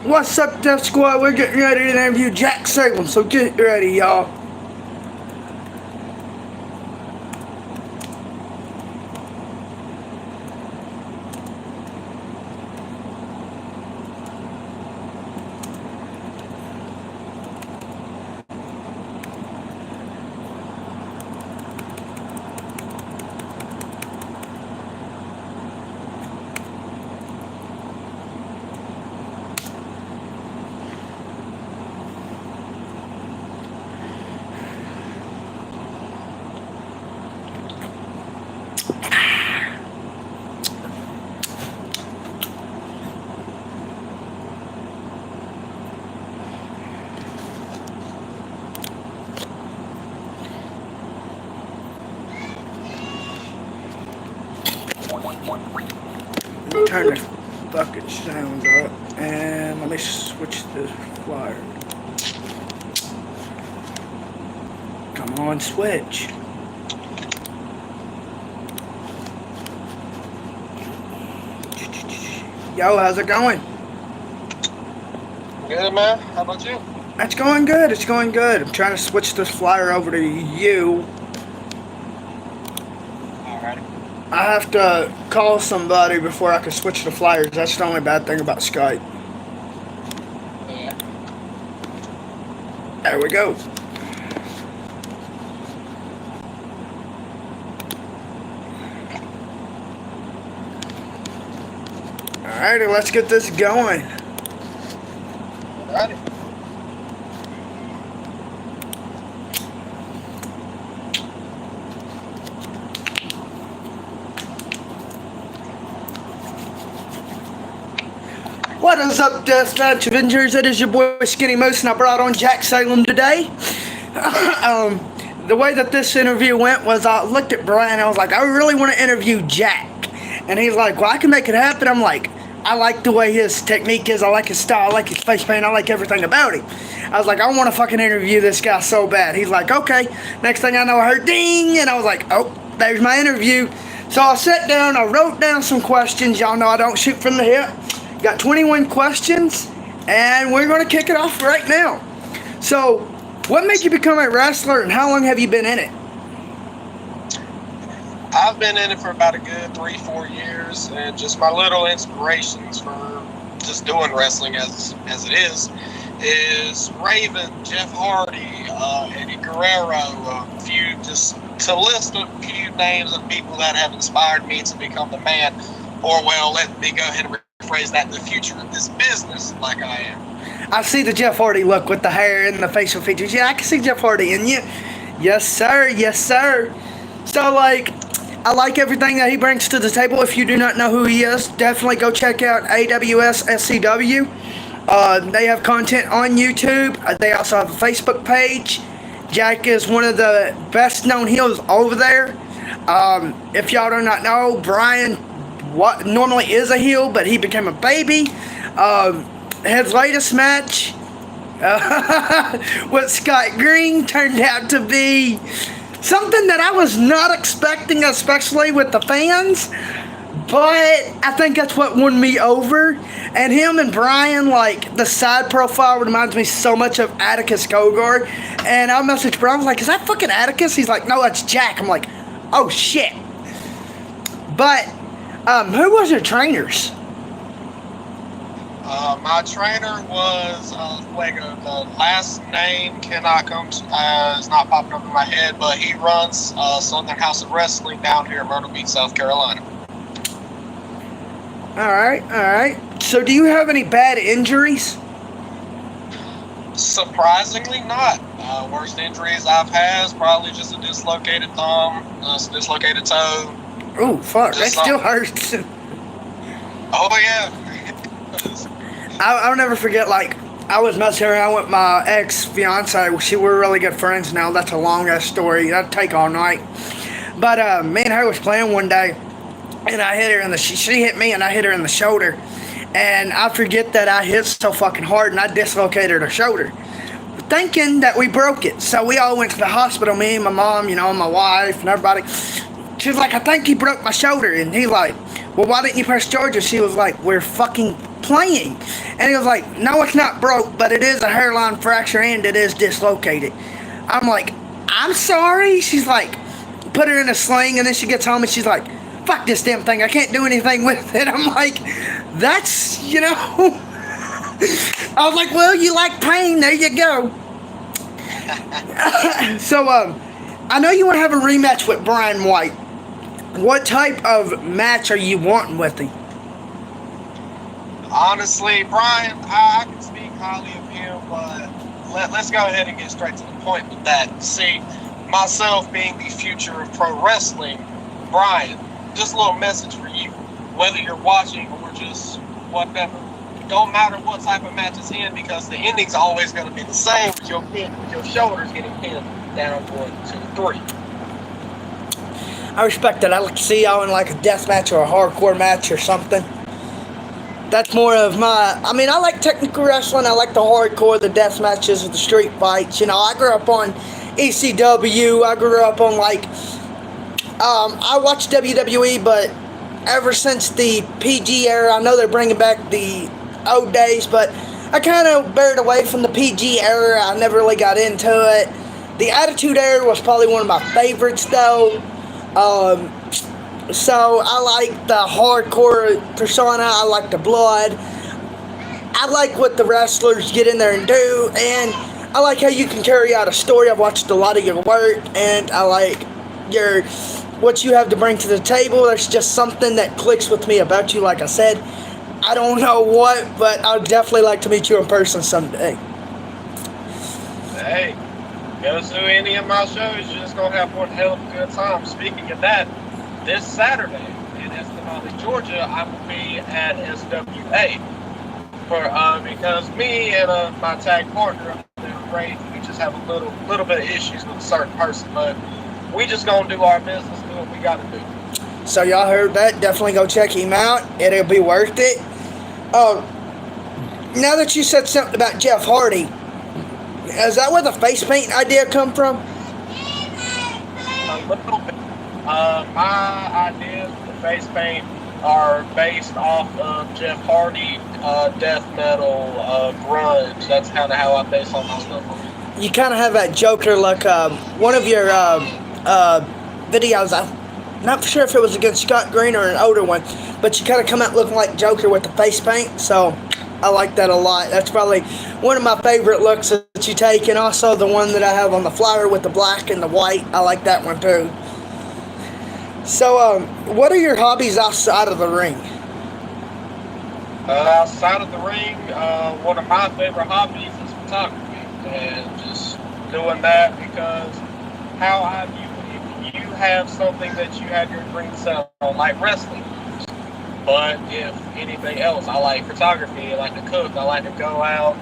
What's up, Death Squad? We're getting ready to interview Jack Salem, so get ready, y'all. Turn the fucking sound up, and let me switch the flyer. Come on, switch. Yo, how's it going? Good, man. How about you? It's going good. It's going good. I'm trying to switch this flyer over to you. Alrighty. I have to call somebody before I can switch the flyers. That's the only bad thing about Skype. Yeah. There we go. Alrighty, let's get this going. Alrighty. What is up, Deathmatch Avengers? It is your boy Skinny Moose, and I brought on Jack Salem today. The way that this interview went was I looked at Brian and I was like, I really want to interview Jack. And he's like, well, I can make it happen. I'm like, I like the way his technique is. I like his style. I like his face paint. I like everything about him. I was like, I want to fucking interview this guy so bad. He's like, okay. Next thing I know, I heard ding, and I was like, oh, there's my interview. So I sat down. I wrote down some questions. Y'all know I don't shoot from the hip. Got 21 questions, and we're going to kick it off right now. So, what made you become a wrestler, and how long have you been in it? I've been in it for about a good 3-4 years, and just my little inspirations for just doing wrestling as it is Raven, Jeff Hardy, Eddie Guerrero, a few, just to list a few names of people that have inspired me to become the man, or well, let me go ahead and rephrase that, the future of this business like I am. I see the Jeff Hardy look with the hair and the facial features. Yeah, I can see Jeff Hardy in you. Yes, sir. Yes, sir. So, like, I like everything that he brings to the table. If you do not know who he is, definitely go check out AWS SCW. They have content on YouTube. They also have a Facebook page. Jack is one of the best known heels over there. If y'all do not know, Brian normally is a heel, but he became a baby. His latest match with Scott Green turned out to be something that I was not expecting, especially with the fans. But I think that's what won me over. And him and Brian, like, the side profile reminds me so much of Atticus Kogard. And I messaged Brian, I was like, is that fucking Atticus? He's like, no, that's Jack. I'm like, oh shit. But who was your trainers? My trainer was Lego. The last name cannot come, it's not popping up in my head, but he runs Southern House of Wrestling down here in Myrtle Beach, South Carolina. Alright. So do you have any bad injuries? Surprisingly not. Worst injuries I've had is probably just a dislocated thumb, a dislocated toe. Oh, fuck, that still hurts. Oh, yeah. I'll never forget, like, I was messing around with my ex-fiance. We're really good friends now. That's a long-ass story. That'd take all night. But me and her was playing one day, and I hit her in the... She hit me, and I hit her in the shoulder. And I forget that I hit so fucking hard, and I dislocated her shoulder, thinking that we broke it. So we all went to the hospital, me and my mom, you know, my wife, and everybody. She was like, I think he broke my shoulder. And he like, well, why didn't you press charges? She was like, we're fucking playing. And he was like, no, it's not broke, but it is a hairline fracture and it is dislocated. I'm like, I'm sorry. She's like, put her in a sling, and then she gets home and she's like, fuck this damn thing. I can't do anything with it. I'm like, that's, I was like, well, you like pain. There you go. So, I know you want to have a rematch with Brian White. What type of match are you wanting with him? Honestly, Brian, I can speak highly of him, but let's go ahead and get straight to the point with that. See, myself being the future of pro wrestling, Brian, just a little message for you. Whether you're watching or just whatever, don't matter what type of match it's in, because the ending's always going to be the same with your shoulders getting pinned down 1, 2, 3. I respect that. I like to see y'all in like a death match or a hardcore match or something. That's more of my... I mean, I like technical wrestling. I like the hardcore, the death matches, the street fights. I grew up on ECW. I grew up on like... I watched WWE, but ever since the PG era, I know they're bringing back the old days, but I kind of bared away from the PG era. I never really got into it. The Attitude Era was probably one of my favorites, though. So I like the hardcore persona. I like the blood. I like what the wrestlers get in there and do, and I like how you can carry out a story. I've watched a lot of your work, and I like what you have to bring to the table. There's just something that clicks with me about you. Like I said, I don't know what, but I'd definitely like to meet you in person someday. Hey, go to any of my shows, you're just going to have one hell of a good time. Speaking of that, this Saturday in Escondido, Georgia, I will be at SWA. Because me and my tag partner, Ray, we just have a little bit of issues with a certain person, but we just going to do our business, do what we got to do. So y'all heard that? Definitely go check him out. It'll be worth it. Now that you said something about Jeff Hardy, is that where the face paint idea come from? A little bit. My ideas with the face paint are based off of Jeff Hardy, death metal, grunge. That's kind of how I base all my stuff on. You kind of have that Joker look. One of your videos, I'm not sure if it was against Scott Green or an older one, but you kind of come out looking like Joker with the face paint, so I like that a lot. That's probably one of my favorite looks that you take, and also the one that I have on the flyer with the black and the white. I like that one too. So, what are your hobbies outside of the ring? Outside of the ring, one of my favorite hobbies is photography, and just doing that because how I view it, if you have something that you have your dream set on, like wrestling, but if anything else, I like photography, I like to cook, I like to go out,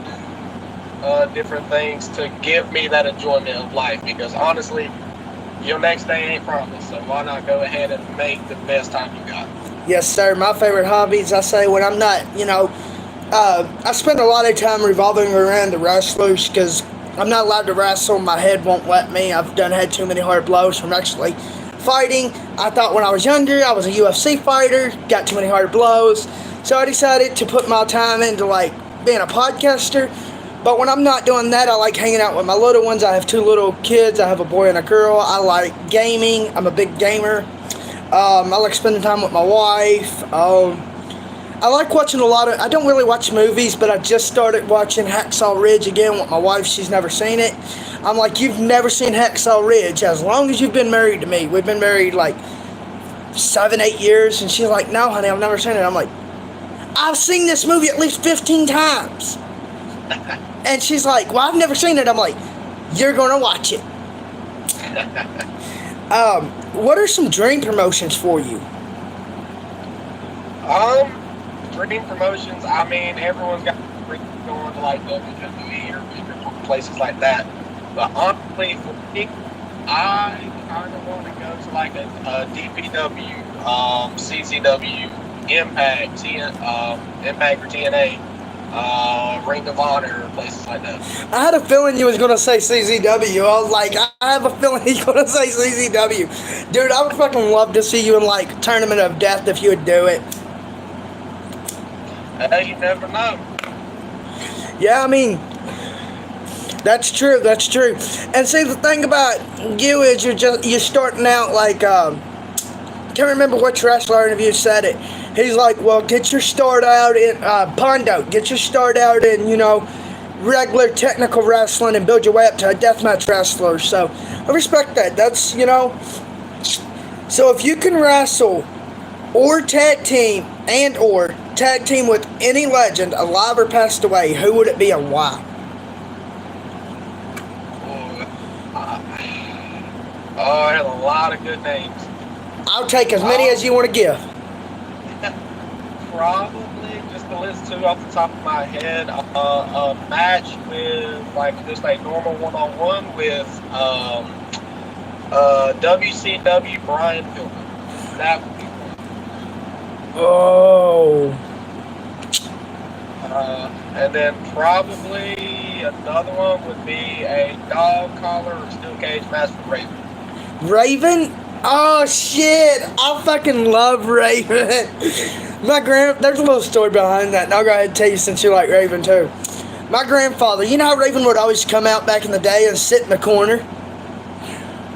different things to give me that enjoyment of life, because honestly, your next day ain't promised, so why not go ahead and make the best time you got? Yes, sir. My favorite hobbies, I say, when I'm not, I spend a lot of time revolving around the wrestlers because I'm not allowed to wrestle. My head won't let me. I've had too many hard blows from actually fighting. I thought when I was younger, I was a UFC fighter, got too many hard blows. So I decided to put my time into, being a podcaster. But when I'm not doing that, I like hanging out with my little ones. I have 2 little kids. I have a boy and a girl. I like gaming. I'm a big gamer. I like spending time with my wife. I like watching a lot of... I don't really watch movies, but I just started watching Hacksaw Ridge again with my wife. She's never seen it. I'm like, you've never seen Hacksaw Ridge as long as you've been married to me. We've been married 7, 8 years. And she's like, no, honey, I've never seen it. I'm like, I've seen this movie at least 15 times. And she's like, well, I've never seen it. I'm like, you're going to watch it. What are some dream promotions for you? Dream promotions, I mean, everyone's got going to WWE or different places like that. But honestly, for me, I kind of want to go to a DPW, CCW, Impact, Impact or TNA. Ring of Honor, places like that. I had a feeling you was gonna say CZW. I was like, I have a feeling he's gonna say CZW. Dude, I would fucking love to see you in like Tournament of Death if you would do it. Hey, you never know. Yeah, I mean, that's true. That's true. And see, the thing about you is you're starting out like can't remember which wrestler interview said it. He's like, well, get your start out in Pondo. Get your start out in regular technical wrestling and build your way up to a deathmatch wrestler. So I respect that. That's So if you can wrestle or tag team with any legend alive or passed away, who would it be and why? Oh, there's a lot of good names. I'll take as many as you want to give. Probably, just to list two off the top of my head, a match with like just a normal one-on-one with WCW Brian Pillman. That would be one. Oh. And then probably another one would be a dog collar or steel cage match with Raven. Raven? Oh shit! I fucking love Raven. There's a little story behind that, and I'll go ahead and tell you since you like Raven too. My grandfather, you know how Raven would always come out back in the day and sit in the corner?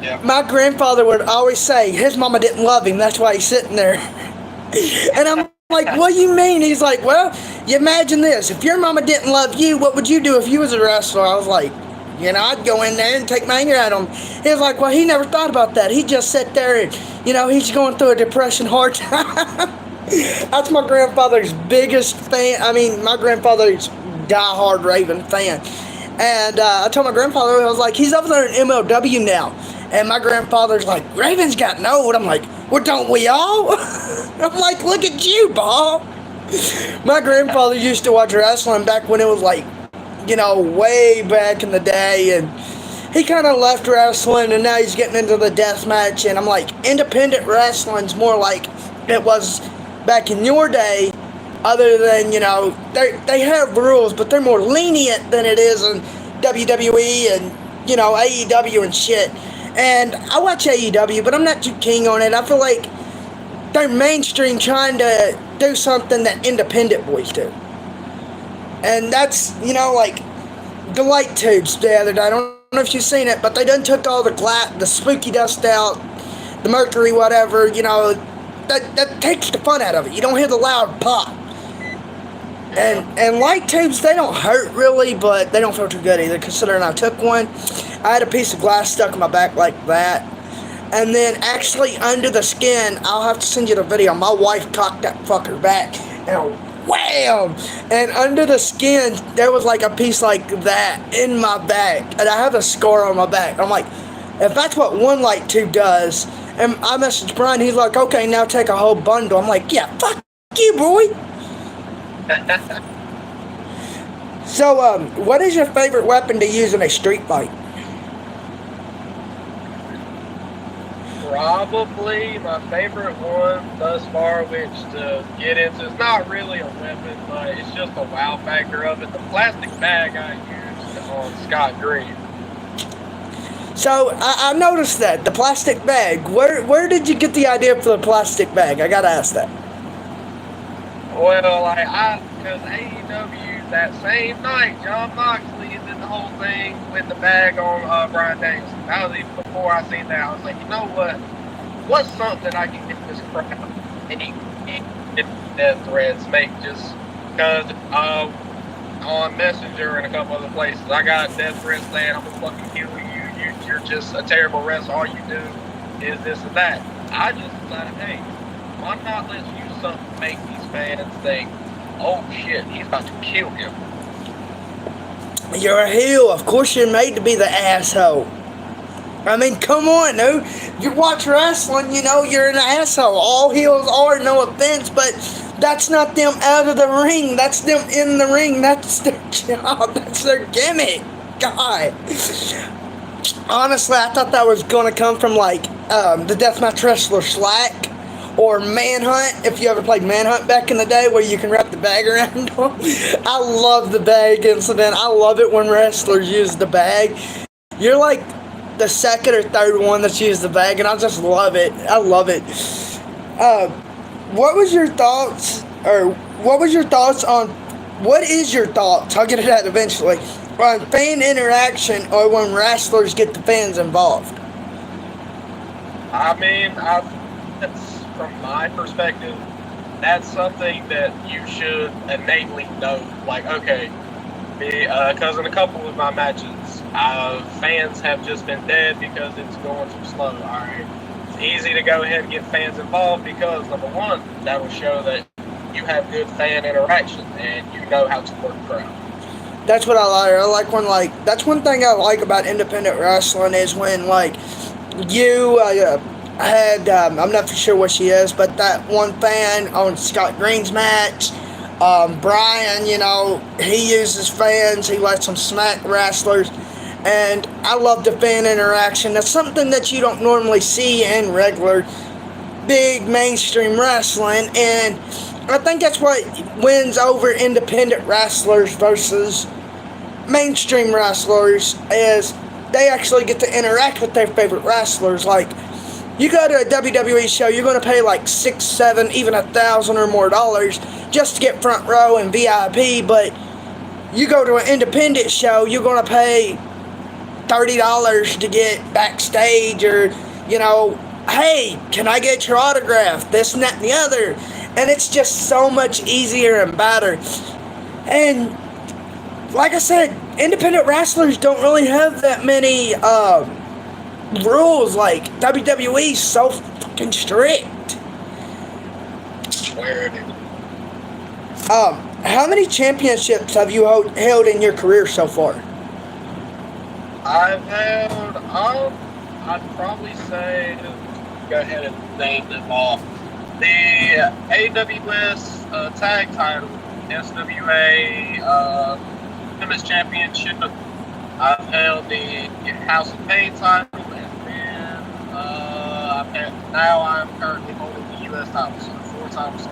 Yeah. My grandfather would always say his mama didn't love him, that's why he's sitting there. And I'm like, what do you mean? He's like, well, you imagine this. If your mama didn't love you, what would you do if you was a wrestler? I was like, I'd go in there and take my anger at him. He was like, well, he never thought about that. He just sat there and, he's going through a depression hard time. That's my grandfather's biggest fan. I mean, my grandfather's diehard Raven fan. And I told my grandfather, I was like, he's over there in MLW now. And my grandfather's like, Raven's gotten old. I'm like, well, don't we all? I'm like, look at you, Paul. My grandfather used to watch wrestling back when it was like, way back in the day, and he kind of left wrestling, and now he's getting into the death match. And I'm like, independent wrestling's more like it was back in your day, other than, they have rules, but they're more lenient than it is in WWE and, AEW and shit. And I watch AEW, but I'm not too keen on it. I feel like they're mainstream trying to do something that independent boys do. And that's, like the light tubes the other day. I don't know if you've seen it, but they done took all the spooky dust out, the mercury, whatever, that takes the fun out of it. You don't hear the loud pop. And light tubes, they don't hurt really, but they don't feel too good either, considering I took one. I had a piece of glass stuck in my back like that. And then actually under the skin, I'll have to send you the video. My wife cocked that fucker back and wham! And under the skin, there was like a piece like that in my back. And I have a scar on my back. I'm like, if that's what one light tube does, and I messaged Brian, he's like, okay, now take a whole bundle. I'm like, yeah, fuck you, boy. So, what is your favorite weapon to use in a street fight? Probably my favorite one thus far, which to get into, it's not really a weapon, but it's just a wow factor of it. The plastic bag I used on Scott Green. So I noticed that the plastic bag. Where did you get the idea for the plastic bag? I gotta ask that. Well, because AEW that same night, John Moxley did the whole thing with the bag on Bryan Danielson. That was even before I seen that. I was like, you know what? What's something I can get this crowd and death threats make just because on Messenger and a couple other places, I got death threats saying I'm gonna fucking kill you. You're just a terrible wrestler. All you do is this and that. I just decided, hey, why not let's use something to make these fans think, oh shit, he's about to kill him. You're a heel. Of course you're made to be the asshole. I mean, come on, dude. You watch wrestling, you're an asshole. All heels are, no offense, but that's not them out of the ring. That's them in the ring. That's their job. That's their gimmick. God. Honestly, I thought that was going to come from, like, the Deathmatch Wrestler Slack or Manhunt, if you ever played Manhunt back in the day where you can wrap the bag around them. I love the bag incident. I love it when wrestlers use the bag. You're like the second or third one that's used the bag, and I just love it. I love it. What was your thoughts, or what was your thoughts on, what is your thoughts, I'll get to that eventually, on fan interaction or when wrestlers get the fans involved? I mean, that's, from my perspective, that's something that you should innately know. Like, okay, because in a couple of my matches, fans have just been dead because it's going too slow. All right, it's easy to go ahead and get fans involved because, number one, that will show that you have good fan interaction and you know how to work a crowd. That's what I like. I like when, like, that's one thing I like about independent wrestling is when, like, you had, I'm not for sure what she is, but that one fan on Scott Green's match, Brian, you know, he uses fans, he lets them smack wrestlers, and I love the fan interaction. That's something that you don't normally see in regular big mainstream wrestling, and I think that's what wins over independent wrestlers versus mainstream wrestlers, is they actually get to interact with their favorite wrestlers. Like, you go to a WWE show, you're going to pay like $6, $7, even $1,000 or more dollars just to get front row and VIP, but you go to an independent show, you're going to pay $30 to get backstage, or, you know, hey, can I get your autograph, this and that and the other, and it's just so much easier and better. And like I said, independent wrestlers don't really have that many rules. Like, WWE's so fucking strict. Weird. How many championships have you held in your career so far? I've held, I'd probably say, go ahead and name them all. The AWS tag title, SWA Women's Championship. I've held the House of Pain title, and then now I'm currently holding the U.S. title, so 4 titles.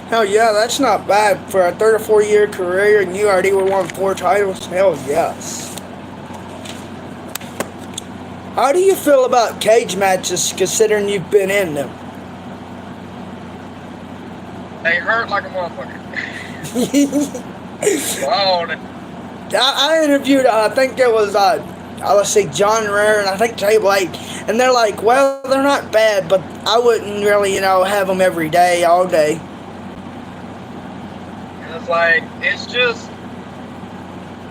Hell yeah, that's not bad for a 3 or 4 year career, and you already won 4 titles. Hell yes. How do you feel about cage matches, considering you've been in them? They hurt like a motherfucker. I interviewed, I think it was, let's see, John Rare and I think Jay Blake, and they're like, well, they're not bad, but I wouldn't really, you know, have them every day, all day. It's like, it's just,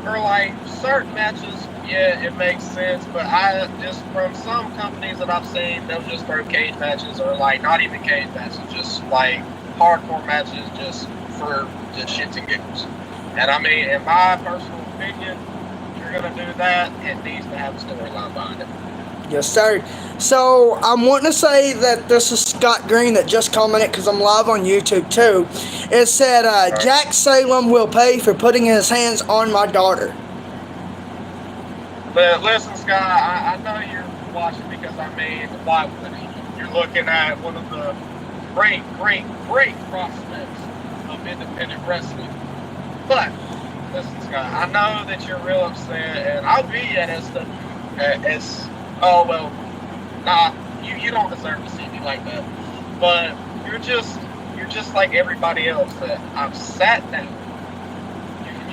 for like certain matches, yeah, it makes sense, but I just, from some companies that I've seen, they'll just throw cage matches, or like, not even cage matches, just like hardcore matches just for just shits and giggles. And I mean, in my personal opinion, if you're going to do that, it needs to have a storyline behind it. Yes, sir. So, I'm wanting to say that this is Scott Green that just commented, because I'm live on YouTube too. It said, Jack Salem will pay for putting his hands on my daughter. But listen, Scott, I know you're watching because, I mean, why wouldn't you? You're looking at one of the great prospects of independent wrestling. But, listen, Scott, I know that you're real upset, and I'll be at oh, well, nah, you don't deserve to see me like that. But you're just like everybody else that I've sat down.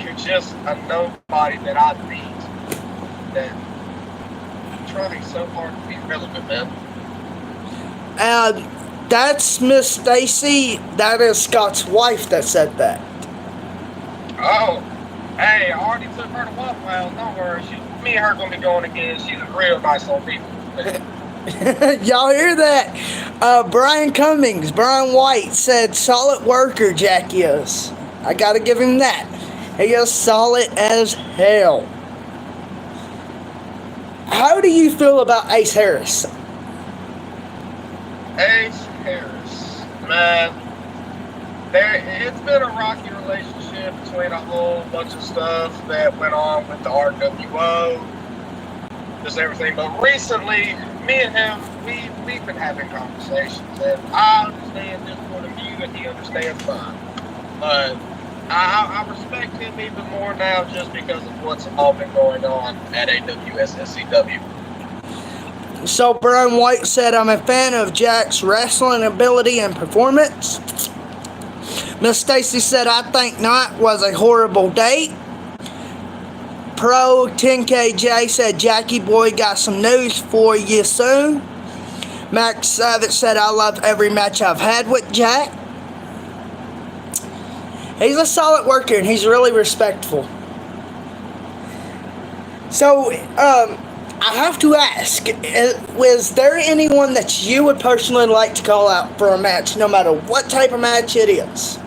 You're just a nobody that I beat. That I'm trying so hard to be relevant, man. That's Miss Stacy. That is Scott's wife that said that. Oh, hey, I already took her to Waffle House. Don't worry, me and her gonna be going again. She's a real nice old people. Y'all hear that? Brian White said, solid worker Jack is. I gotta give him that. He is solid as hell. How do you feel about Ace Harris? Ace Harris, man, it's been a rocky relationship between a whole bunch of stuff that went on with the RWO, just everything. But recently, me and him we've been having conversations, and I understand his point of view, and he understands mine. But I respect him even more now just because of what's all been going on at AWS SCW. So Brian White said, I'm a fan of Jack's wrestling ability and performance. Miss Stacy said, I think not, was a horrible date. Pro 10KJ said, Jackie boy, got some news for you soon. Max Savage said, I love every match I've had with Jack. He's a solid worker and he's really respectful. So, I have to ask, was there anyone that you would personally like to call out for a match, no matter what type of match it is?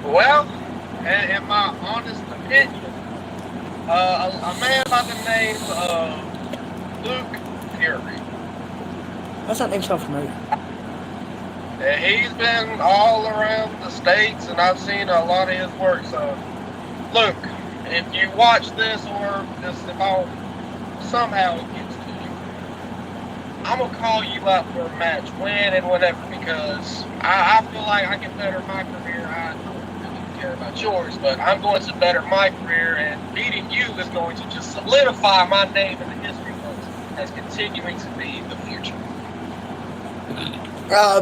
Well, in my honest opinion, a man by the name of Luke Fury. What's that name so familiar? He's been all around the States, and I've seen a lot of his work. So, Luke, if you watch this, or just if I'll somehow it gets to you, I'm going to call you out for a match, when and whenever, because I feel like I can better my career. I don't really care about yours, but I'm going to better my career, and beating you is going to just solidify my name in the history books as continuing to be the future.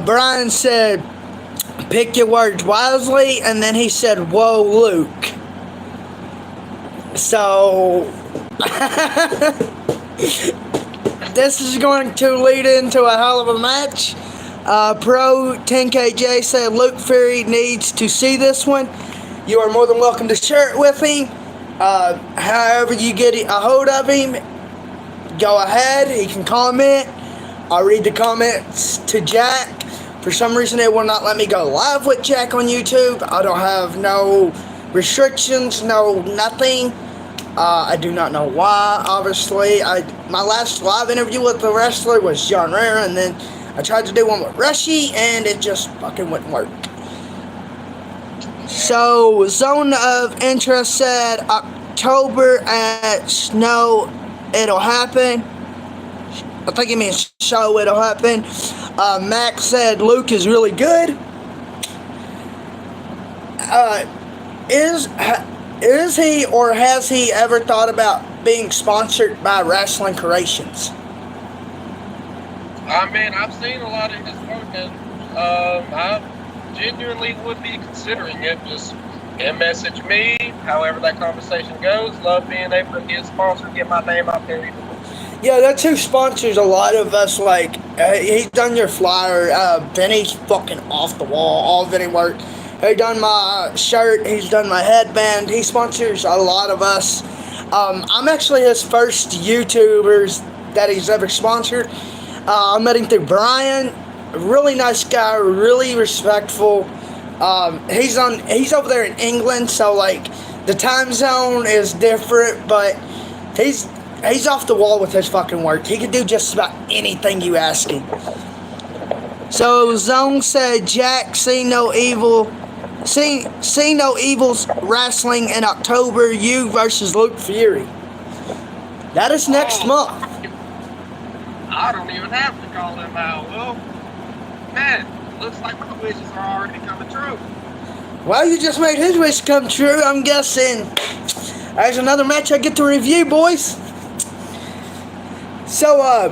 Brian said, pick your words wisely, and then he said, whoa, Luke. So, this is going to lead into a hell of a match. Pro 10KJ said, Luke Fury needs to see this one. You are more than welcome to share it with him. However you get a hold of him, go ahead. He can comment. I'll read the comments to Jack. For some reason, it will not let me go live with Jack on YouTube. I don't have no restrictions, no nothing. I do not know why, obviously. My last live interview with the wrestler was John Rare, and then I tried to do one with Rushy, and it just fucking wouldn't work. So, Zone of Interest said, October at Snow, it'll happen. I think it means show, it'll happen. Max said Luke is really good. Is he or has he ever thought about being sponsored by Wrestling Creations? I mean, I've seen a lot of his work, and I genuinely would be considering it. Just message me, however that conversation goes. Love being able to get sponsored, get my name out there. Yeah, that's who sponsors a lot of us. Like, he's done your flyer. Vinny's fucking off the wall. All Vinny work. He done my shirt. He's done my headband. He sponsors a lot of us. I'm actually his first YouTubers that he's ever sponsored. I met him through Brian. Really nice guy. Really respectful. He's over there in England, so like the time zone is different, but he's off the wall with his fucking work. He can do just about anything you ask him. So Zone said, Jack, see no evils wrestling in October. You versus Luke Fury. That is next month. I don't even have to call him out. Well, man, looks like my wishes are already coming true. Well, you just made his wish come true. I'm guessing there's another match I get to review, boys. So,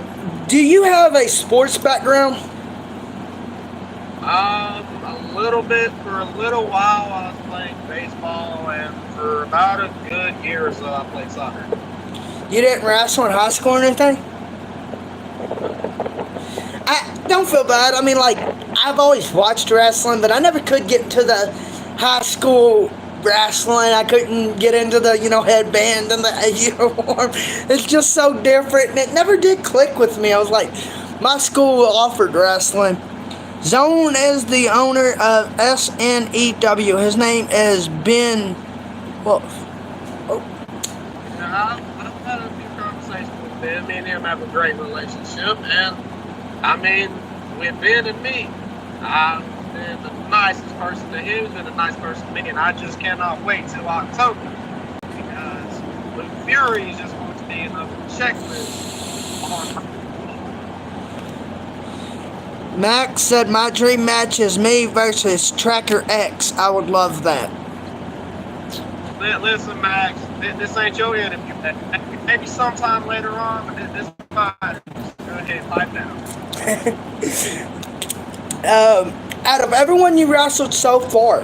do you have a sports background? A little bit. For a little while, I was playing baseball, and for about a good year or so, I played soccer. You didn't wrestle in high school or anything? I don't feel bad. I mean, like, I've always watched wrestling, but I never could get into the high school wrestling. I couldn't get into the, headband and the uniform. It's just so different, and it never did click with me. I was like, my school offered wrestling. Zone is the owner of SNEW. His name is Ben Wolf. Oh. Now, I've had a few conversations with Ben. Me and him have a great relationship, and I mean, with Ben and me, I've been the nicest person to him, he's been a nice person to me, and I just cannot wait till October, because Luke Fury is just going to be another checklist on Max said, my dream match is me versus Tracker X. I would love that. Listen, Max, this ain't your interview. Maybe sometime later on, but this is fine. Just go ahead, pipe down. Out of everyone you wrestled so far,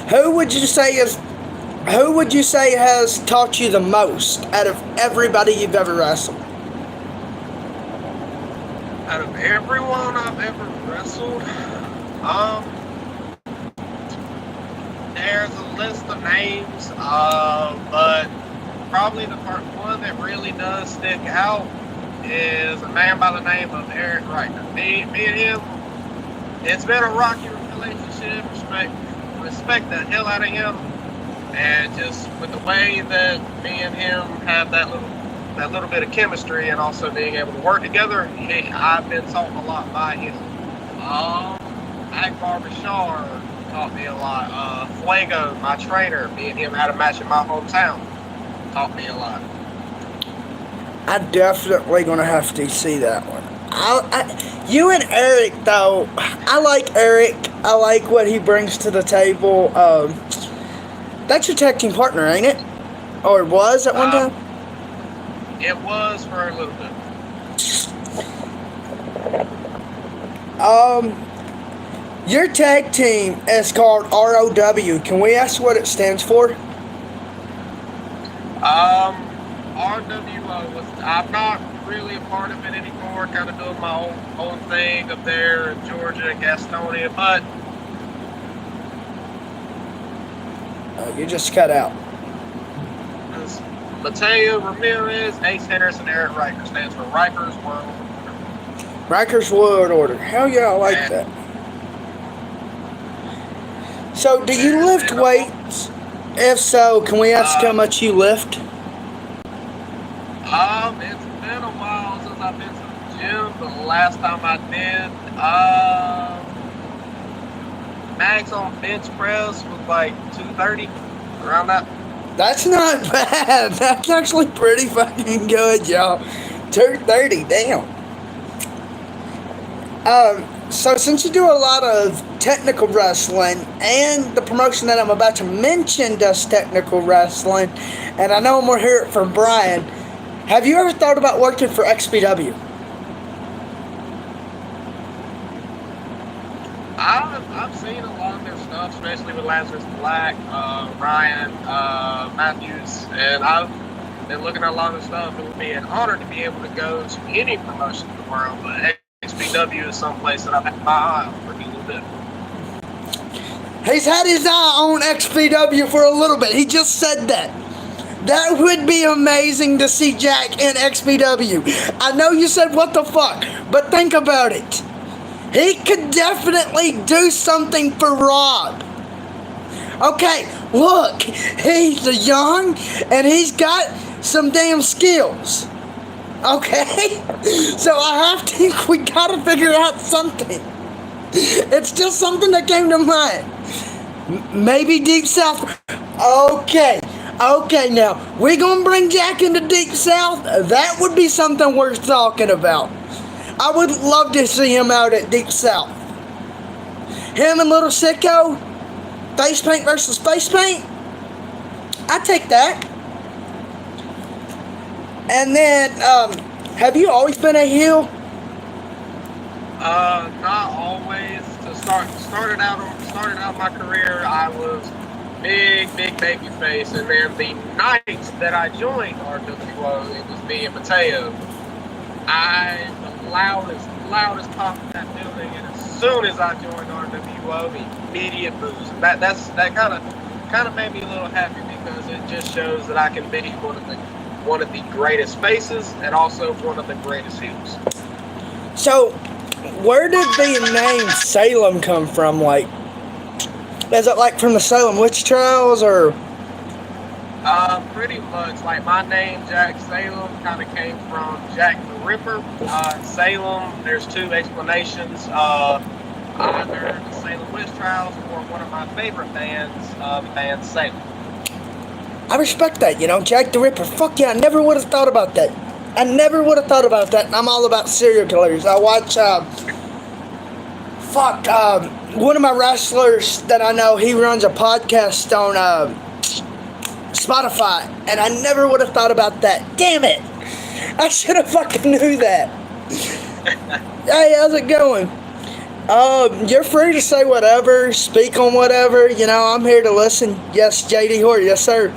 who would you say has taught you the most out of everybody you've ever wrestled? Out of everyone I've ever wrestled, there's a list of names, but probably the one that really does stick out is a man by the name of Eric Reitner. Me and him, it's been a rocky relationship. Respect the hell out of him, and just with the way that me and him have that little bit of chemistry, and also being able to work together, I've been taught a lot by him. Akbar Bashar taught me a lot. Fuego, my trainer, me and him had a match in my hometown, taught me a lot. I'm definitely gonna have to see that one. You and Eric, though, I like Eric. I like what he brings to the table. That's your tag team partner, ain't it? Or was at one time? It was for a little bit. Your tag team is called ROW. Can we ask what it stands for? RWO was. I'm not really a part of it anymore. Kind of doing my own thing up there in Georgia and Gastonia, but You just cut out. Mateo Ramirez, Ace Harris, and Eric Riker stands for Riker's World Order. Riker's World Order. Hell yeah, I like that. So, do you lift weights? If so, can we ask how much you lift? It's been a while since I've been to the gym. The last time I did, max on bench press was like 230, around that. That's not bad. That's actually pretty fucking good, y'all. 230, damn. So since you do a lot of technical wrestling, and the promotion that I'm about to mention does technical wrestling, and I know I'm going to hear it from Brian, have you ever thought about working for XPW? I've seen a lot of their stuff, especially with Lazarus Black, Ryan, Matthews, and I've been looking at a lot of their stuff. It would be an honor to be able to go to any promotion in the world, but XPW is someplace that I've had my eye on for a little bit. He's had his eye on XPW for a little bit. He just said that. That would be amazing to see Jack in XPW. I know you said what the fuck, but think about it. He could definitely do something for Rob. Okay, look, he's young and he's got some damn skills. Okay? So I think we gotta figure out something. It's just something that came to mind. Maybe Deep South. Okay, now, we're gonna bring Jack into Deep South. That would be something worth talking about. I would love to see him out at Deep South. Him and Little Sicko, face paint versus face paint. I take that. And then, have you always been a heel? Not always. Started out my career, I was big baby face, and then the nights that I joined RWO, it was me and Mateo. The loudest pop in that building, and as soon as I joined RWO, the immediate boost. That kind of made me a little happy, because it just shows that I can be one of the greatest faces and also one of the greatest heels. So, where did the name Salem come from? Like, is it like from the Salem witch trials, or? Pretty much. Like, my name, Jack Salem, kind of came from Jack the Ripper. Salem, there's two explanations. Either the Salem witch trials or one of my favorite bands, the band Salem. I respect that, Jack the Ripper. Fuck yeah, I never would have thought about that. And I'm all about serial killers. I watch Fuck, one of my wrestlers that I know, he runs a podcast on Spotify, and I never would have thought about that. Damn it! I should have fucking knew that. Hey, how's it going? You're free to say whatever, speak on whatever. You know, I'm here to listen. Yes, JD Hoare. Yes, sir.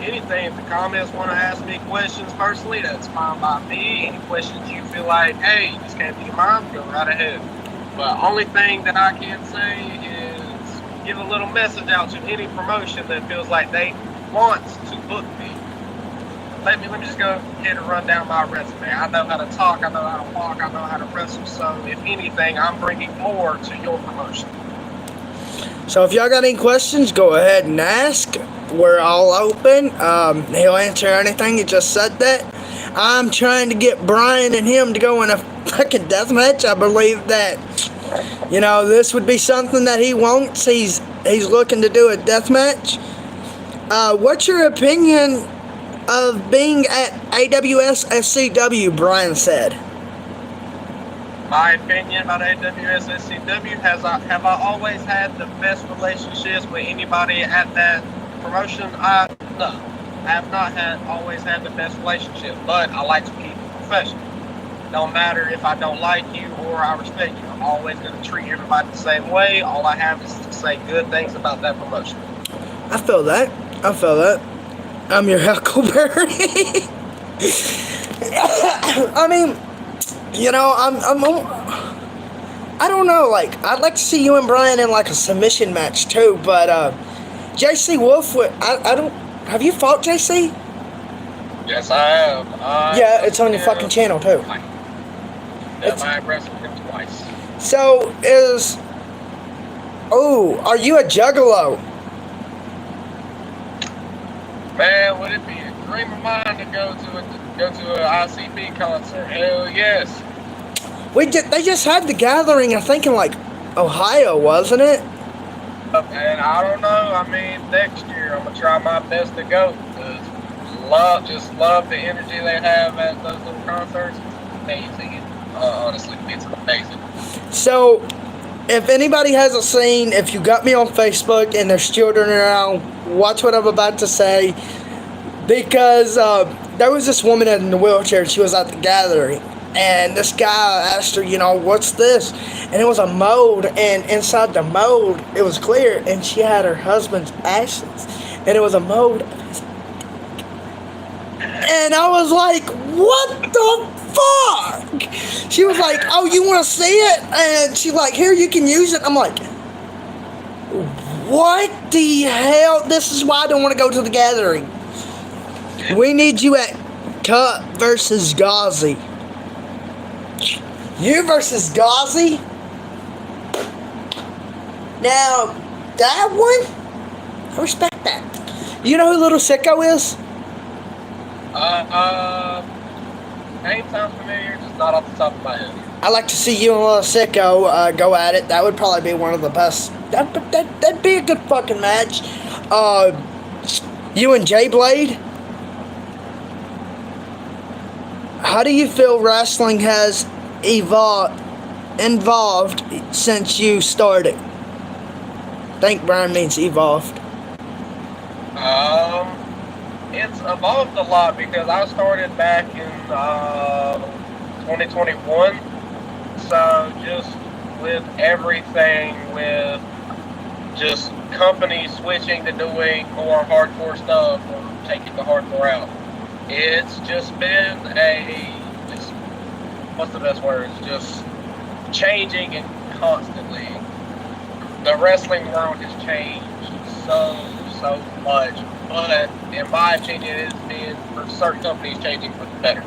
Anything. If the comments want to ask me questions personally, that's fine by me. Any questions you feel like, hey, you just can't be mine, go right ahead. But only thing that I can say is give a little message out to any promotion that feels like they want to book me. Let me just go ahead and run down my resume. I know how to talk, I know how to walk, I know how to wrestle. So if anything, I'm bringing more to your promotion. So if y'all got any questions, go ahead and ask. We're all open. He'll answer anything. He just said that. I'm trying to get Brian and him to go in a fucking death match. I believe that, you know, this would be something that he wants. He's looking to do a death match. What's your opinion of being at AWS SCW? Brian said. My opinion about AWS SCW, have I always had the best relationships with anybody at that promotion? No. I have not always had the best relationship, but I like to keep it professional. No matter if I don't like you or I respect you, I'm always going to treat everybody the same way. All I have is to say good things about that promotion. I feel that. I'm your Huckleberry. I mean, you know, I don't know, like, I'd like to see you and Brian in, like, a submission match, too, but, JC Wolf, have you fought JC? Yes, I have. Yeah, it's on your fucking channel, too. I wrestled him twice. So, are you a juggalo? Man, would it be a dream of mine to go to an ICP concert? Hell yes. They just had the gathering, I think, in, like, Ohio, wasn't it? And I don't know. I mean, next year I'm gonna try my best to go. Just love the energy they have at those little concerts. It's amazing. Honestly, it's amazing. So, if anybody hasn't seen, if you got me on Facebook and there's children around, watch what I'm about to say, because there was this woman in the wheelchair. She was at the gathering, and this guy asked her, you know, what's this? And it was a mold, and inside the mold, it was clear, and she had her husband's ashes, and it was a mold of his. And I was like, what the fuck? She was like, oh, you want to see it? And she's like, here, you can use it. I'm like, what the hell? This is why I don't want to go to the gathering. We need you at Cut versus Ghazi. You versus Ghazi? Now, that one, I respect that. You know who Little Sicko is? Name sounds familiar, just not off the top of my head. I'd like to see you and Little Sicko go at it. That would probably be one of the best. That'd be a good fucking match. You and Jay Blade? How do you feel wrestling has evolved since you started? I think Brian means evolved. It's evolved a lot because I started back in 2021. So just with everything, with just companies switching to doing more hardcore stuff or taking the hardcore out, it's just been what's the best word? It's just changing and constantly. The wrestling world has changed so much, but in my opinion, it's been for certain companies changing for the better.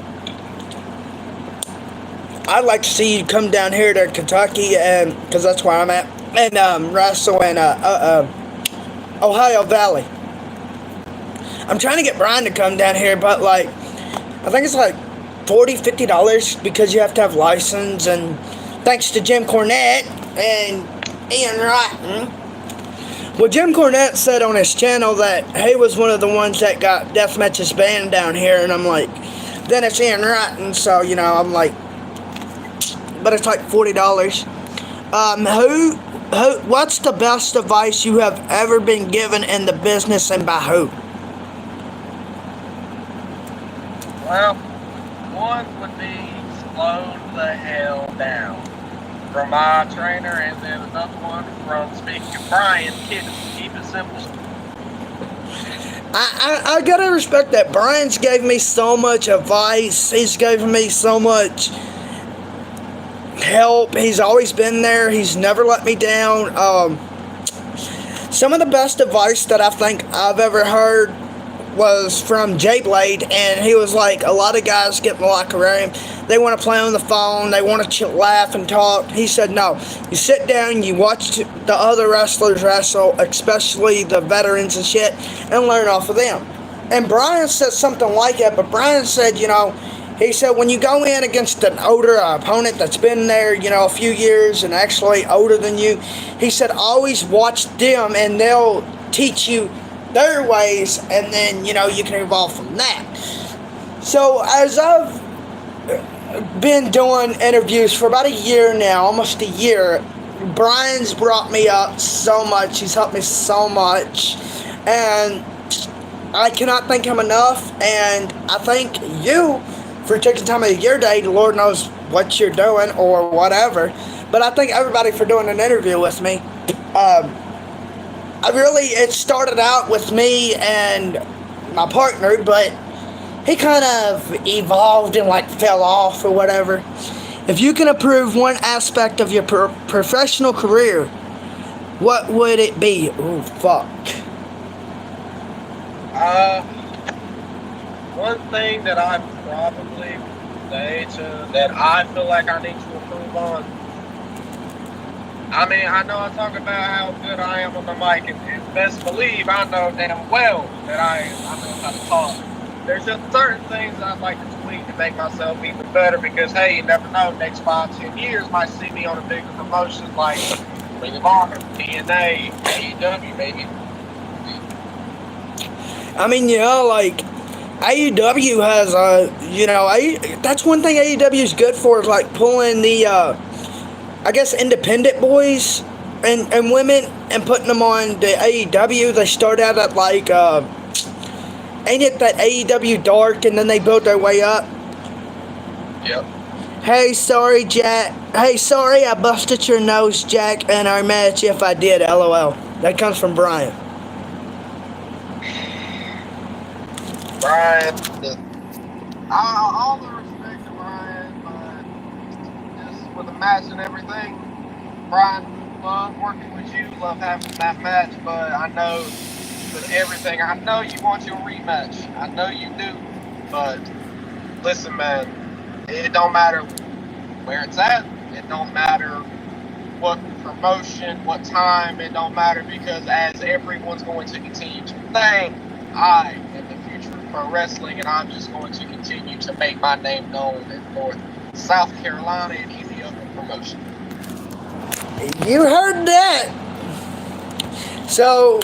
I'd like to see you come down here to Kentucky, and because that's where I'm at, and wrestle in Ohio Valley. I'm trying to get Brian to come down here, but like, I think it's like $40-$50 because you have to have license, and thanks to Jim Cornette and Ian Wright. Well, Jim Cornette said on his channel that he was one of the ones that got death matches banned down here, and I'm like, then it's in writing. So I'm like, but it's like $40. What's the best advice you have ever been given in the business, and by who? Well, one would be slow the hell down from my trainer, and then another one from speaking of Brian. Keep it simple. I gotta respect that. Brian's gave me so much advice. He's given me so much help. He's always been there. He's never let me down. Some of the best advice that I think I've ever heard was from Jay Blade, and he was like, a lot of guys get in the locker room, they want to play on the phone, they want to laugh and talk. He said, no, you sit down, you watch the other wrestlers wrestle, especially the veterans and shit, and learn off of them. And Brian said something like that, but Brian said, he said, when you go in against an older opponent that's been there, a few years and actually older than you, he said, always watch them and they'll teach you their ways, and then, you can evolve from that. So, as I've been doing interviews for about a year now, almost a year, Brian's brought me up so much. He's helped me so much, and I cannot thank him enough, and I thank you for taking time out of your day. The Lord knows what you're doing or whatever, but I thank everybody for doing an interview with me. It started out with me and my partner, but he kind of evolved and fell off or whatever. If you can improve one aspect of your professional career, what would it be? Oh, fuck. One thing that I probably say that I feel like I need to improve on. I mean, I know I talk about how good I am on the mic, and best believe I know damn well that I know how to talk. There's just certain things I'd like to tweak to make myself even better, because, hey, you never know, next 5-10 years might see me on a bigger promotion like Ring of Honor, TNA, AEW, maybe. I mean, AEW has that's one thing AEW is good for, is pulling the independent boys and women and putting them on the AEW. They start out at ain't it that AEW Dark, and then they build their way up? Yep. Hey, sorry, Jack. Hey, sorry I busted your nose, Jack, in our match. If I did, LOL. That comes from Brian. Brian, all the respect to Brian, but just with the match and everything, Brian, love working with you, love having that match, but I know with everything, I know you want your rematch. I know you do, but listen, man, it don't matter where it's at, it don't matter what promotion, what time, it don't matter, because as everyone's going to continue to thank, I am the future of pro wrestling, and I'm just going to continue to make my name known in North South Carolina and any other promotion. You heard that. So,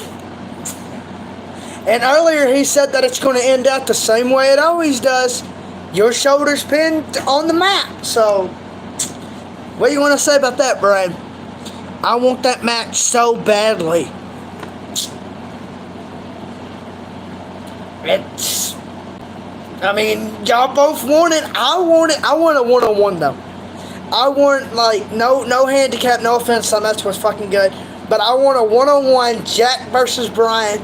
and earlier he said that it's going to end out the same way it always does. Your shoulders pinned on the mat. So, what do you want to say about that, Brian? I want that match so badly. Y'all both want it. I want it. I want a one-on-one though. I want no handicap. No offense, that match was fucking good, but I want a one-on-one Jack versus Brian.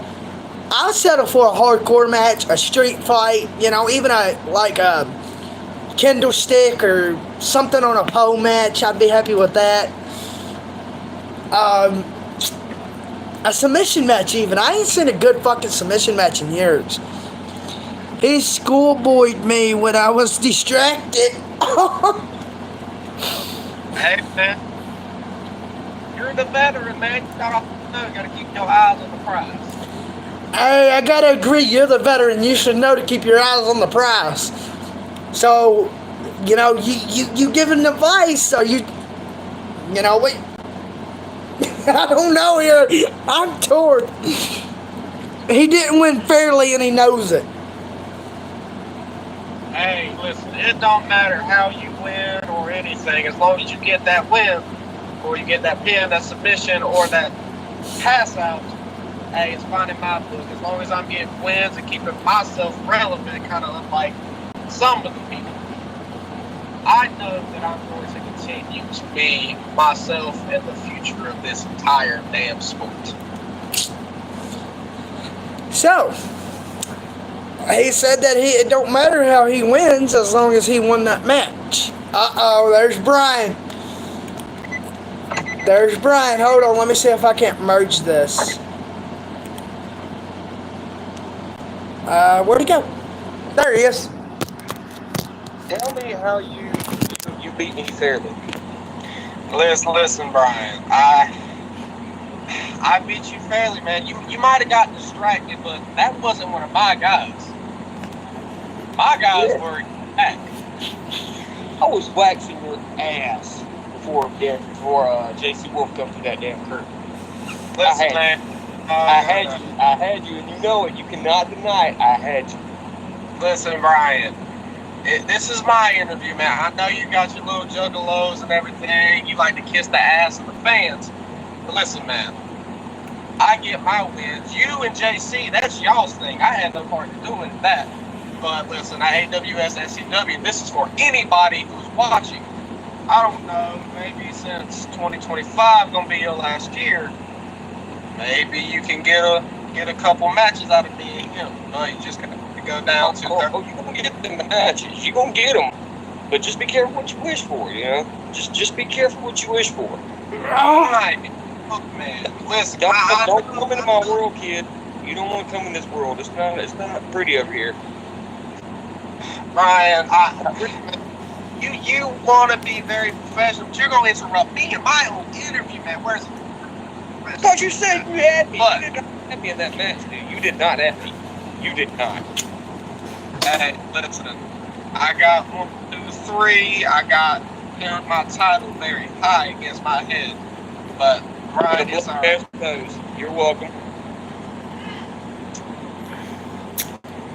I'll settle for a hardcore match, a street fight. Even a kendo stick or something on a pole match. I'd be happy with that. A submission match even. I ain't seen a good fucking submission match in years. He schoolboyed me when I was distracted. Hey, man. You're the veteran, man. You gotta keep your eyes on the prize. Hey, I gotta agree. You're the veteran. You should know to keep your eyes on the prize. So, you giving advice, or wait. I don't know here. I'm torn. He didn't win fairly, and he knows it. Hey, listen, it don't matter how you win or anything, as long as you get that win, or you get that pin, that submission, or that pass out. Hey, it's fine in my book. As long as I'm getting wins and keeping myself relevant, kind of unlike some of the people, I know that I'm going to continue to be myself in the future of this entire damn sport. So, he said that it don't matter how he wins as long as he won that match. Uh-oh, there's Brian. There's Brian. Hold on, let me see if I can't merge this. Where'd he go? There he is. Tell me how you beat me fairly. Listen, Brian. I beat you fairly, man. You might have got distracted, but that wasn't one of my guys. My guys were back. I was waxing your ass before JC Wolf come through that damn curtain. Listen, man. I had you, and you know it. You cannot deny it. I had you. Listen, Brian. This is my interview, man. I know you got your little juggalos and everything. You like to kiss the ass of the fans. But listen, man. I get my wins. You and JC, that's y'all's thing. I had no part to do in that. But listen, AWS, SCW, this is for anybody who's watching. I don't know, maybe since 2025 gonna be your last year, maybe you can get a couple matches out of me and him. You just gotta go down to there. Oh, you gonna get them matches. You gonna get them. But just be careful what you wish for, you know? Just be careful what you wish for. Right. Look, man, listen. Don't come into my world, kid. You don't want to come in this world. It's not pretty over here. Brian, you want to be very professional, but you're going to interrupt me in my own interview, man. Where's it? I thought you said you had me. But, you did not have me in that match, dude. You did not have me. You did not. Hey, listen. I got 1, 2, 3. I got my title very high against my head. But Brian is all right. You're welcome.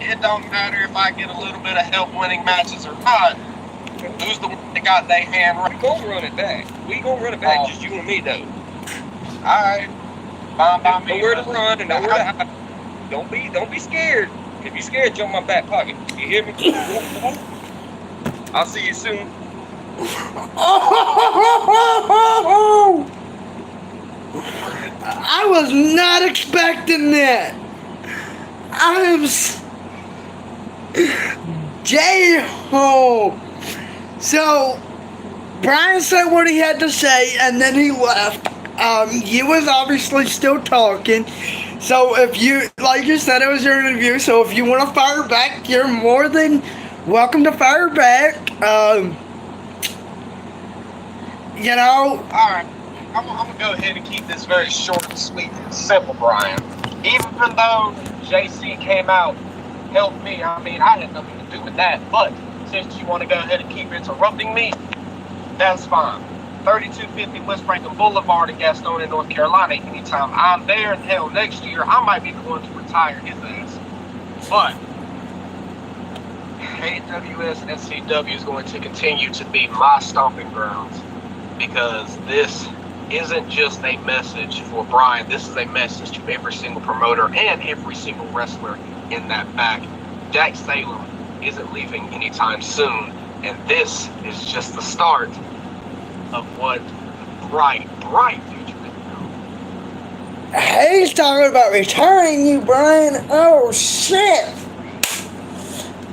It don't matter if I get a little bit of help winning matches or not. Who's the one that got their hand right? We gonna run it back. Just you and me, though. Alright. By me. Nowhere to run and nowhere to hide. Don't be scared. If you're scared, jump in my back pocket. You hear me? I'll see you soon. I was not expecting that. I am J-Ho. So, Brian said what he had to say, and then he left. You was obviously still talking. So, if you, like you said, it was your interview. So, if you want to fire back, you're more than welcome to fire back. You know. All right. I'm going to go ahead and keep this very short and sweet and simple, Brian. Even though JC came out, helped me, I mean, I had nothing to do with that. But since you want to go ahead and keep interrupting me, that's fine. 3250 West Franklin Boulevard in Gastonia, North Carolina. Anytime I'm there, and hell, next year, I might be going to retire his ass. But AWS SCW is going to continue to be my stomping grounds, because this isn't just a message for Brian. This is a message to every single promoter and every single wrestler in that back. Jack Salem isn't leaving anytime soon, and this is just the start of what bright future can go. He's talking about retiring you, Brian. Oh, shit.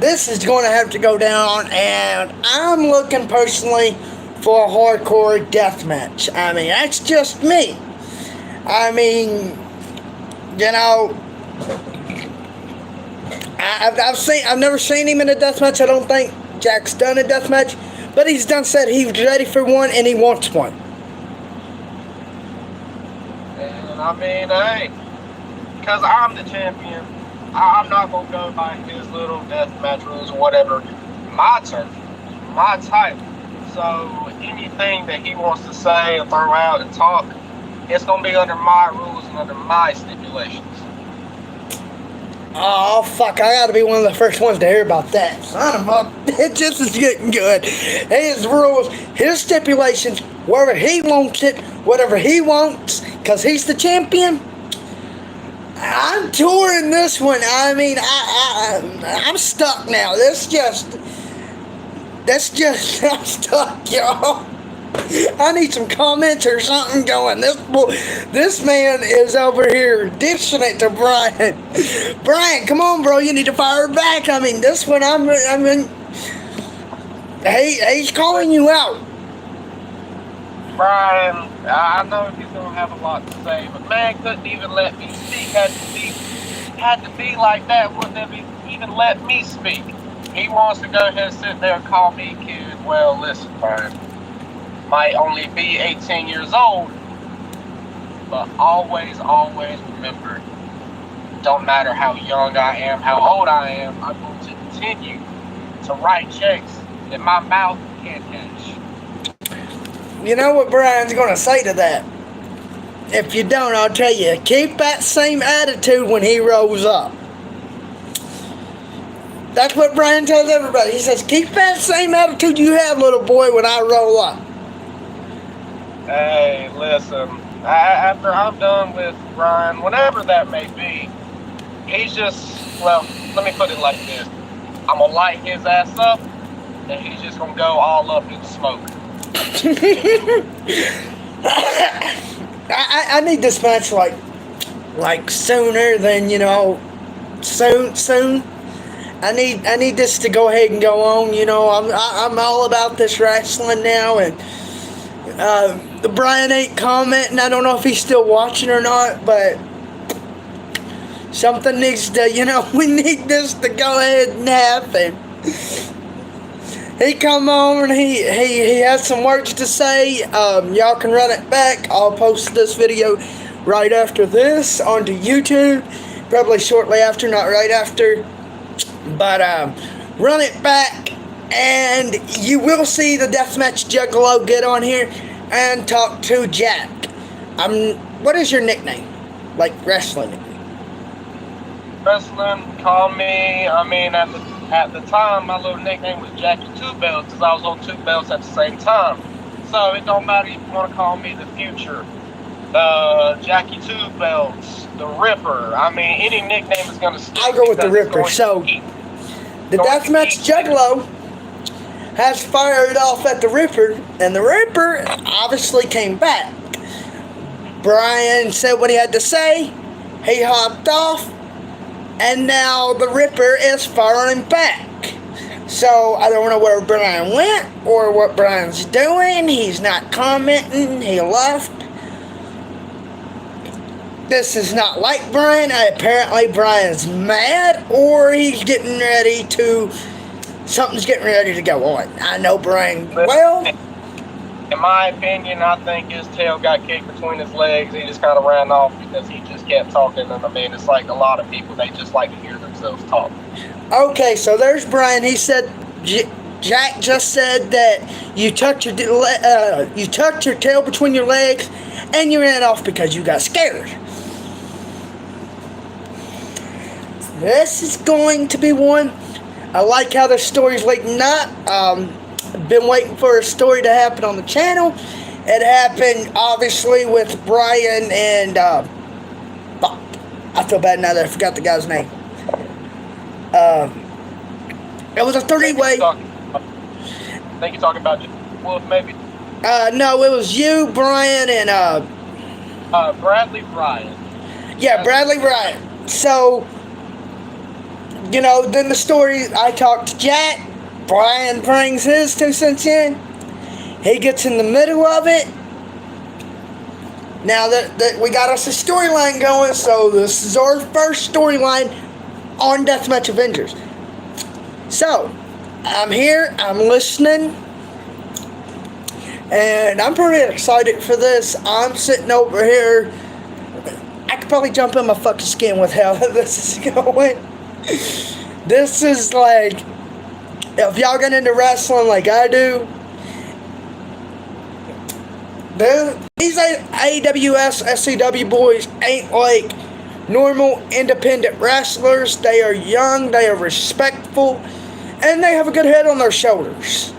This is going to have to go down, and I'm looking personally for a hardcore death match. I mean, that's just me. I mean, you know, I've never seen him in a death match. I don't think Jack's done a death match, but he's said he's ready for one and he wants one. And I mean, hey, because I'm the champion, I'm not gonna go by his little death match rules or whatever. My turn, my title. So anything that he wants to say and throw out and talk, it's gonna be under my rules and under my stipulations. Oh, fuck, I gotta be one of the first ones to hear about that. Son of a bitch, this is getting good. His rules, his stipulations, wherever he wants it, whatever he wants, because he's the champion. I'm touring this one. I mean, I'm stuck now. I'm stuck, y'all. I need some comments or something going. This man is over here dishing it to Brian. Brian, come on, bro. You need to fire back. I mean, this one, he's calling you out. Brian, I know he's gonna have a lot to say, but man couldn't even let me speak. Had to be like that. Wouldn't have even let me speak. He wants to go ahead and sit there and call me kid. Well, listen, Brian. Might only be 18 years old, but always remember, don't matter how young I am, how old I am, I'm going to continue to write checks that my mouth can't cash. You know what Brian's going to say to that? If you don't, I'll tell you, keep that same attitude when he rolls up. That's what Brian tells everybody. He says, keep that same attitude you have, little boy, when I roll up. Hey, listen, after I'm done with Brian, whenever that may be, he's just, well, let me put it like this. I'm going to light his ass up, and he's just going to go all up in smoke. I need this match like sooner than, soon. I need this to go ahead and go on. I'm all about this wrestling now, and Brian ain't commenting. I don't know if he's still watching or not, but something needs to, we need this to go ahead and happen. He come on and he has some words to say. Y'all can run it back. I'll post this video right after this onto YouTube, probably shortly after, not right after. But run it back, and you will see the Deathmatch Juggalo get on here and talk to Jack. What is your nickname? Like wrestling nickname? Wrestling, call me, at the time, my little nickname was Jackie Two Belts, because I was on two belts at the same time. So it don't matter if you want to call me the Future, Jackie Two Belts, the Ripper. Any nickname is going to stick. I'll go with the Ripper. So, the Deathmatch Juggalo has fired off at the Ripper, and the Ripper obviously came back. Brian said what he had to say, he hopped off, and now the Ripper is firing back. So I don't know where Brian went or what Brian's doing. He's not commenting, he left. This is not like Brian. Apparently Brian's mad, or he's getting ready to, something's getting ready to go on. I know Brian well. In my opinion, I think his tail got kicked between his legs. He just kind of ran off because he just kept talking. And it's like a lot of people, they just like to hear themselves talk. Okay, so there's Brian. He said, Jack just said that you tucked your tail between your legs and you ran off because you got scared. This is going to be one. I like how the story's leading up. Been waiting for a story to happen on the channel. It happened obviously with Brian and I feel bad now that I forgot the guy's name. It was a 30-way. I think you're talking about Wolf, maybe. No, it was you, Brian, and Bradley Bryan. Yeah, Bradley Bryan. So, then the story, I talked to Jack. Brian brings his 2 cents in. He gets in the middle of it. Now that we got us a storyline going, so this is our first storyline on Deathmatch Avengers. So, I'm here, I'm listening, and I'm pretty excited for this. I'm sitting over here. I could probably jump in my fucking skin with how this is going. This is like, if y'all get into wrestling like I do, these AWS, SCW boys ain't like normal independent wrestlers. They are young, they are respectful, and they have a good head on their shoulders.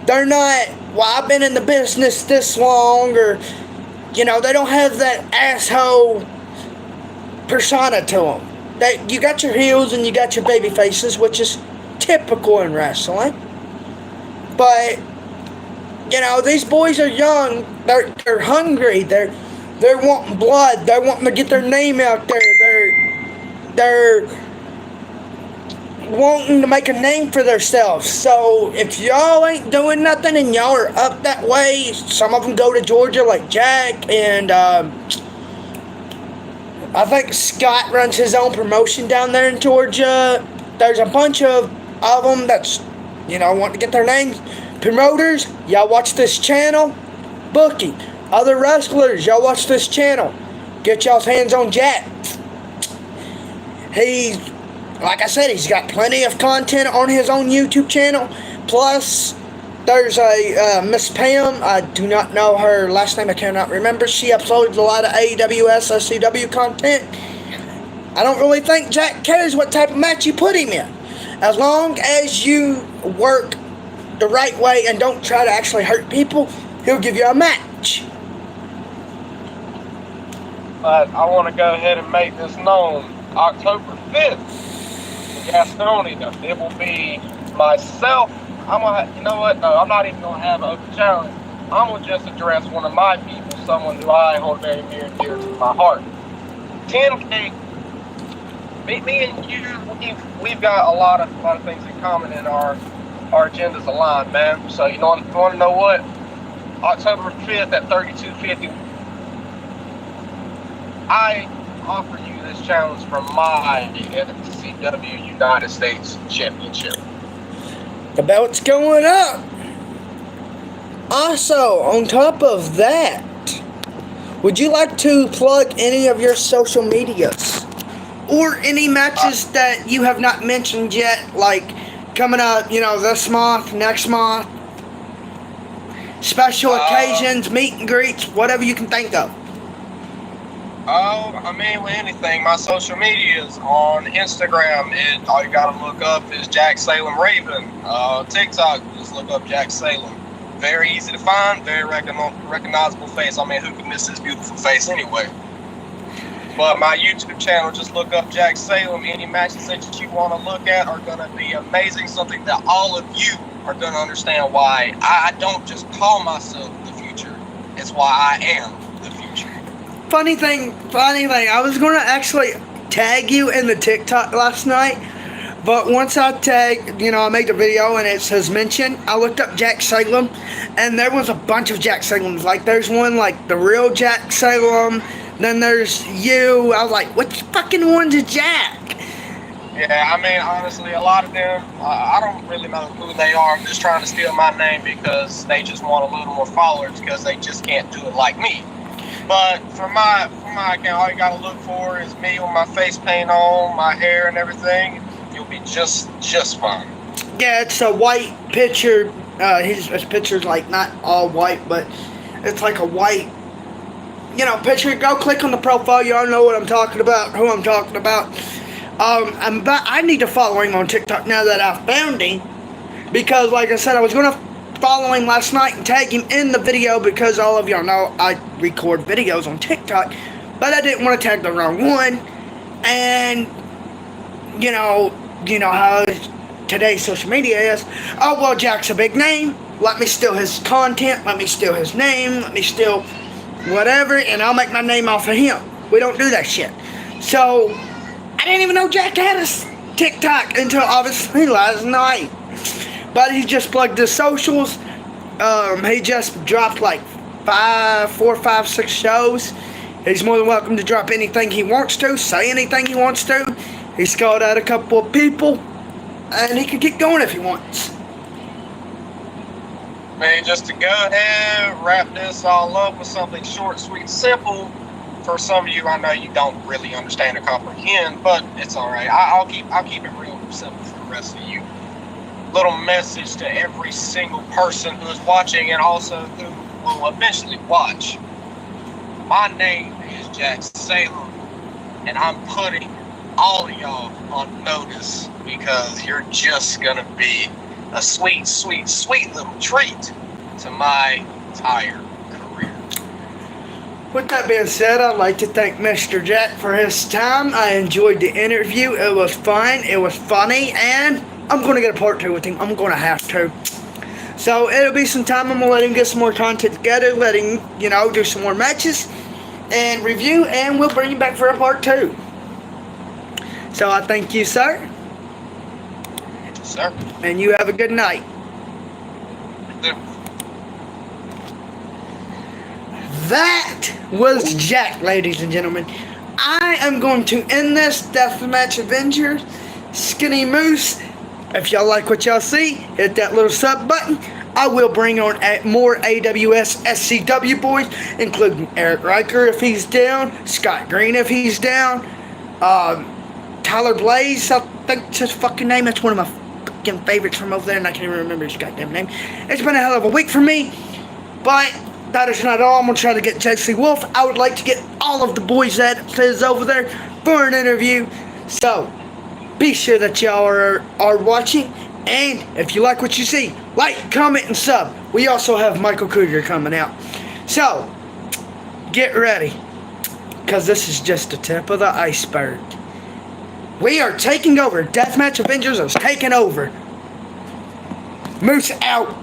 They're not, well, I've been in the business this long, or, they don't have that asshole persona to them. You got your heels and you got your baby faces, which is typical in wrestling. But, these boys are young, they're hungry, they're wanting blood, they're wanting to get their name out there, they're wanting to make a name for themselves. So if y'all ain't doing nothing and y'all are up that way, some of them go to Georgia like Jack, and I think Scott runs his own promotion down there in Georgia. There's a bunch of them that's, want to get their names. Promoters, y'all watch this channel. Booking. Other wrestlers, y'all watch this channel. Get y'all's hands on Jack. Like I said, he's got plenty of content on his own YouTube channel. Plus, there's a Miss Pam. I do not know her last name. I cannot remember. She uploads a lot of AWS, SCW content. I don't really think Jack cares what type of match you put him in. As long as you work the right way and don't try to actually hurt people, he'll give you a match. But I want to go ahead and make this known. October 5th in Gastonia, it will be myself. You know what? No, I'm not even going to have an open challenge. I'm going to just address one of my people, someone who I hold very near and dear to my heart. 10K. Me and you, we've got a lot of things in common, and our agendas align, man. So you want to know what? October 5th at 3250, I offer you this challenge from my NCW United States Championship. The belt's going up. Also, on top of that, would you like to plug any of your social medias? Or any matches that you have not mentioned yet, like coming up, this month, next month, special occasions, meet and greets, whatever you can think of. With anything, my social media is on Instagram, and all you gotta look up is Jack Salem Raven. TikTok, just look up Jack Salem. Very easy to find, very recognizable face. Who can miss his beautiful face anyway? But my YouTube channel, just look up Jack Salem. Any matches that you want to look at are going to be amazing. Something that all of you are going to understand why I don't just call myself the future. It's why I am the future. Funny thing. I was going to actually tag you in the TikTok last night. But once I I made the video and it says mention, I looked up Jack Salem. And there was a bunch of Jack Salems. Like, there's one like the real Jack Salem. Then there's you. I was like, which fucking one's a Jack? Yeah, honestly, a lot of them, I don't really know who they are. I'm just trying to steal my name because they just want a little more followers because they just can't do it like me. But for my account, all you gotta look for is me with my face paint on, my hair and everything. You'll be just fine. Yeah, it's a white picture. His picture's like not all white, but it's like a white picture. Go click on the profile. Y'all know what I'm talking about, who I'm talking about. I need to follow him on TikTok now that I found him, because like I said, I was going to follow him last night and tag him in the video, because all of y'all know I record videos on TikTok, but I didn't want to tag the wrong one. And you know how today's social media is. Oh, well, Jack's a big name. Let me steal his content. Let me steal his name. Let me steal whatever, and I'll make my name off of him. We don't do that shit. So I didn't even know Jack had a TikTok until obviously last night. But he just plugged his socials. He just dropped like 4, 5, 6 shows. He's more than welcome to drop anything he wants to, say anything he wants to. He's called out a couple of people, and he can keep going if he wants. Man, just to go ahead, wrap this all up with something short, sweet, simple. For some of you, I know you don't really understand or comprehend, but it's all right. I'll keep it real simple for the rest of you. Little message to every single person who is watching and also who will eventually watch. My name is Jack Salem, and I'm putting all of y'all on notice because you're just gonna be a sweet, sweet, sweet little treat to my entire career. With that being said, I'd like to thank Mr. Jack for his time. I enjoyed the interview. It was fun. It was funny. And I'm going to get a part 2 with him. I'm going to have to. So it'll be some time. I'm going to let him get some more content together. Let him, do some more matches and review. And we'll bring you back for a part 2. So I thank you, sir. Yes, sir. And you have a good night. That was Jack, ladies and gentlemen. I am going to end this Deathmatch Avengers Skinny Moose. If y'all like what y'all see, hit that little sub button. I will bring on more AWS SCW boys, including Eric Riker if he's down, Scott Green if he's down, Tyler Blaze, I think that's his fucking name. That's one of my fucking favorites from over there, and I can't even remember his goddamn name. It's been a hell of a week for me, but that is not all. I'm going to try to get Jesse Wolf. I would like to get all of the boys that is over there for an interview. So, be sure that y'all are watching. And if you like what you see, like, comment, and sub. We also have Michael Cougar coming out. So, get ready. Because this is just the tip of the iceberg. We are taking over. Deathmatch Avengers is taking over. Moose out.